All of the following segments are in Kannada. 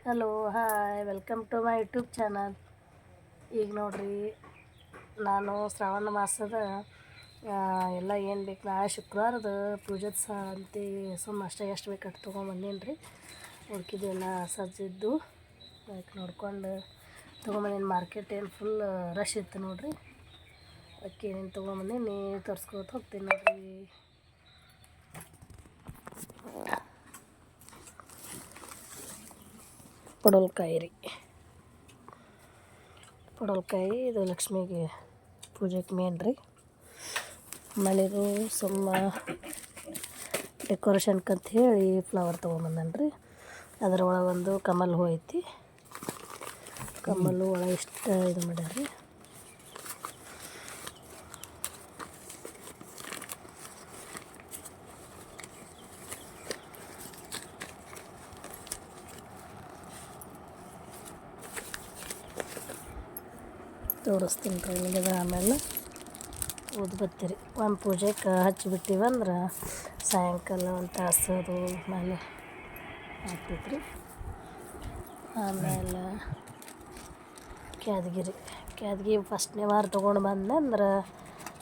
Hello hi welcome to my YouTube channel. ಈಗ ನೋಡ್ರಿ, ನಾನು ಶ್ರಾವಣ ಮಾಸದ ಎಲ್ಲ ಏನು ಬೇಕು ನಾಳೆ ಶುಕ್ರವಾರದ ಪೂಜೆದು ಅಂತ ಸುಮ್ಮ ಅಷ್ಟೇ ಎಷ್ಟು ಬೇಕು ಅಷ್ಟು ತೊಗೊಂಬಂದೀನಿ ರೀ. ಉಳ್ಕಿದ್ದೆಲ್ಲ ಸಜ್ಜಿದ್ದು ಅದಕ್ಕೆ ನೋಡ್ಕೊಂಡು ತೊಗೊಂಬಂದೀನಿ. ಮಾರ್ಕೆಟ್ ಏನು ಫುಲ್ ರಶ್ ಇತ್ತು ನೋಡ್ರಿ. ಅದಕ್ಕೆ ಏನೇನು ತೊಗೊಂಬಂದೀನಿ ತೋರಿಸ್ಕೊತ ಹೋಗ್ತೀನಿ ನೋಡ್ರಿ. ಪಡವಲಕಾಯಿ ರೀ, ಪಡವಲಕಾಯಿ ಇದು ಲಕ್ಷ್ಮಿಗೆ ಪೂಜೆಗೆ ಮೇನ್ ರೀ. ಆಮೇಲೆ ಇದು ಸುಮ್ಮ ಡೆಕೋರೇಷನ್ಗೆ ಅಂತ ಹೇಳಿ ಫ್ಲವರ್ ತೊಗೊಂಬಂದನ್ ರೀ. ಅದರೊಳಗೆ ಒಂದು ಕಮಲ್ ಹೂ ಐತಿ. ಕಮಲ್ ಹೂ ಒಳಗೆ ಇಷ್ಟ ಇದು ಮಾಡ್ಯಾರ ರೀ. ತೋರಿಸ್ತೀನಿ ರೀ ನಿಮಗೆ. ಆಮೇಲೆ ಊದ್ಬತ್ತಿ ರೀ, ಒಂದು ಪೂಜೆಗೆ ಹಚ್ಚಿಬಿಟ್ಟಿವಂದ್ರೆ ಸಾಯಂಕಾಲ ಒಂದು ತಾಸು ಅದು ಮೇಲೆ ಆಗ್ತೈತೆ ರೀ. ಆಮೇಲೆ ಕ್ಯಾದ್ಗಿ ಫಸ್ಟ್ನೇ ವಾರ ತೊಗೊಂಡು ಬಂದಂದ್ರೆ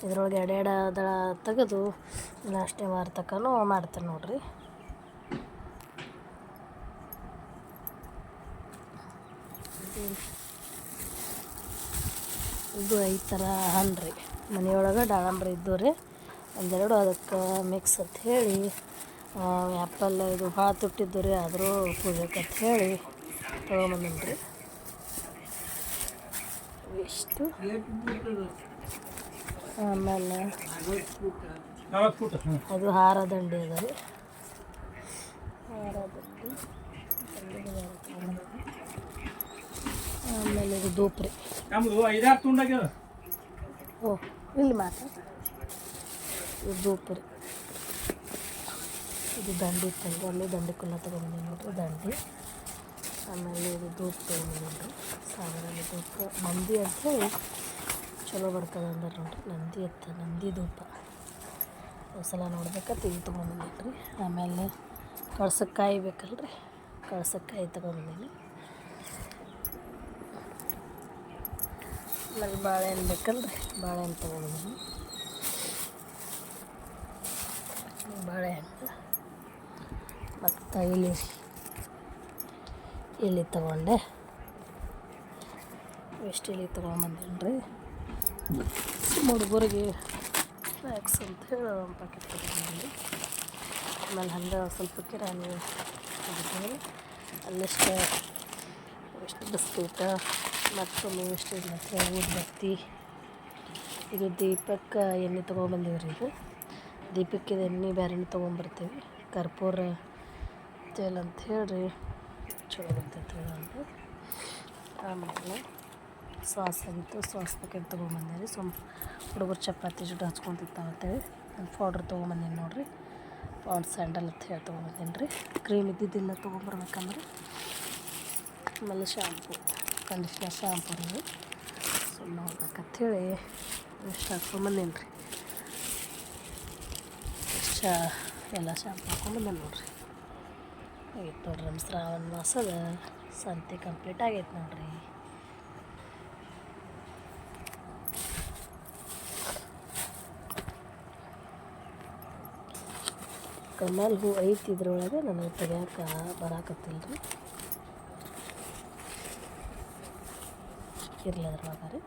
ಇದ್ರೊಳಗೆ ಎರಡೆರಡು ದಳ ತೆಗೆದು ಲಾಸ್ಟ್ನೇ ವಾರ ತನಕನೂ ಮಾಡ್ತಾರೆ ನೋಡ್ರಿ. ಇದು ಈ ಥರ ಹಣ್ಣು ರೀ, ಮನೆಯೊಳಗೆ ದಾಳಂಬ್ರಿ ಇದ್ದು ರೀ ಒಂದೆರಡು, ಅದಕ್ಕೆ ಮಿಕ್ಸ್ ಅಂತ ಹೇಳಿ ಆ್ಯಪಲ್ ಇದು ಭಾಳ ತುಟ್ಟಿದ್ದು ರೀ, ಆದರೂ ಪೂಜೆಗೆ ಅಂತ ಹೇಳಿ ತೊಗೊಂಬಂದೀನಿ ರೀ. ಇಷ್ಟು ಆಮೇಲೆ ಅದು ಹಾರ ದಂಡಿ ಅದ ರೀ. ಹಾರ ದಂಡಿ ಆಮೇಲೆ ಇದು ಧೂಪ ರೀ. ಓ ಇಲ್ಲಿ ಮಾತ್ರ ಇದು ಧೂಪ ರೀ. ಇದು ದಂಡಿ ಇತ್ತಂದ್ರೆ ಅಲ್ಲಿ ದಂಡಿ ಕುಲ್ಲ ತೊಗೊಂಬಂದಿನಿ ನೋಡ್ರಿ, ದಂಡಿ. ಆಮೇಲೆ ಇದು ಧೂಪ ತೊಗೊಂಬಂದಿನಿ ರೀ. ಸಾವಿರಲ್ಲಿ ಧೂಪ ನಂದಿ ಅಂಥೇಳಿ ಚಲೋ ಬರ್ತದೆ ಅಂದ್ರೆ ನೋಡ್ರಿ, ನಂದಿ ಧೂಪ ಸಲ ನೋಡ್ಬೇಕಂತ ಇದು ತೊಗೊಂಬಂದಿನಿ ರೀ. ಆಮೇಲೆ ಕಳ್ಸಕ್ಕಾಯಿ ಬೇಕಲ್ರಿ, ಕಳ್ಸಕ್ಕಾಯಿ ತೊಗೊಂಬಂದೀನಿ. ಆಮೇಲೆ ಬಾಳೆಹಣ್ಣು ಬೇಕಲ್ರಿ, ಬಾಳೆಹಣ್ಣು ತೊಗೊಂಬಂದೀನಿ. ಬಾಳೆಹಣ್ಣು ಮತ್ತು ಇಲ್ಲಿ ತೊಗೊಂಡೆ, ಎಷ್ಟು ಇಲ್ಲಿ ತೊಗೊಂಬಂದೀನಿ ರೀ. ಹುಡುಗರಿಗೆ ಸ್ನ್ಯಾಕ್ಸ್ ಅಂತ ಹೇಳಿ ಒಂದು ಪ್ಯಾಕೆಟ್ ತೊಗೊಂಬಂದು, ಆಮೇಲೆ ಹಂಗೆ ಸ್ವಲ್ಪ ಕಿರಾಣಿ ತೆಗೆದು ಅಲ್ಲಿಷ್ಟು ಬಿಸ್ಕೀಟ ಮತ್ತು ಇಷ್ಟು ಮತ್ತು ಊದ್ಬತ್ತಿ. ಇದು ದೀಪಕ್ಕೆ ಎಣ್ಣೆ ತೊಗೊಂಬಂದೀವ್ರಿ. ಇದು ದೀಪಕ್ಕೆ ಎಣ್ಣೆ ಬೇರೆನೇ ತೊಗೊಂಬರ್ತೀವಿ. ಕರ್ಪೂರ ತೇಲ್ ಅಂತ ಹೇಳ್ರಿ ಚಲೋ ಬರ್ತೈತೆ ರೀ ಒಂದು. ಆಮೇಲೆ ಸಾಸ್ ಆಗಿತ್ತು, ಸಾಸ್ ಪ್ಯಾಕೆಟ್ ತೊಗೊಂಬಂದೀನಿ. ಹುಡುಗರು ಚಪಾತಿ ಜೊತೆ ಹಚ್ಕೊತಿರ್ತಾವಂತೇಳಿ ಒಂದು ಪೌಡ್ರ್ ತೊಗೊಂಬಂದೀನಿ ನೋಡಿರಿ. ಪಾಂಡ್ ಸ್ಯಾಂಡಲ್ ಅಂತ ಹೇಳಿ ತೊಗೊಂಬಂದೀನಿ ರೀ. ಕ್ರೀಮ್ ಇದ್ದಿದ್ದಿಲ್ಲ ತೊಗೊಂಬರ್ಬೇಕಂದ್ರೆ. ಆಮೇಲೆ ಶಾಂಪು, ಕಂಡೀಷ್ನರ್ ಶಾಂಪು ರೀ. ಸುಮ್ಮನೆ ಹೋಗ್ಬೇಕಂಥೇಳಿ ಇಷ್ಟು ಹಾಕ್ಕೊಂಬಂದೀನಿ ರೀ. ಎಲ್ಲ ಶಾಂಪು ಹಾಕ್ಕೊಂಬಂದೀನಿ ನೋಡಿರಿ. ಆಗೈತೆ ನೋಡ್ರಿ, ನಮ್ಮ ಶ್ರಾವಣ ಮಾಸದ ಸಂತೆ ಕಂಪ್ಲೀಟ್ ಆಗೈತೆ ನೋಡ್ರಿ. ಕಮಲ್ ಹೂ ಐತಿ ಇದ್ರೊಳಗೆ, ನನಗೆ ತೆಗಿಯೋಕೆ ಬರಾಕತ್ತಿಲ್ಲ ರೀ. ಇರಲಿ ಅದ್ರೊಳಗೆ ರೀ.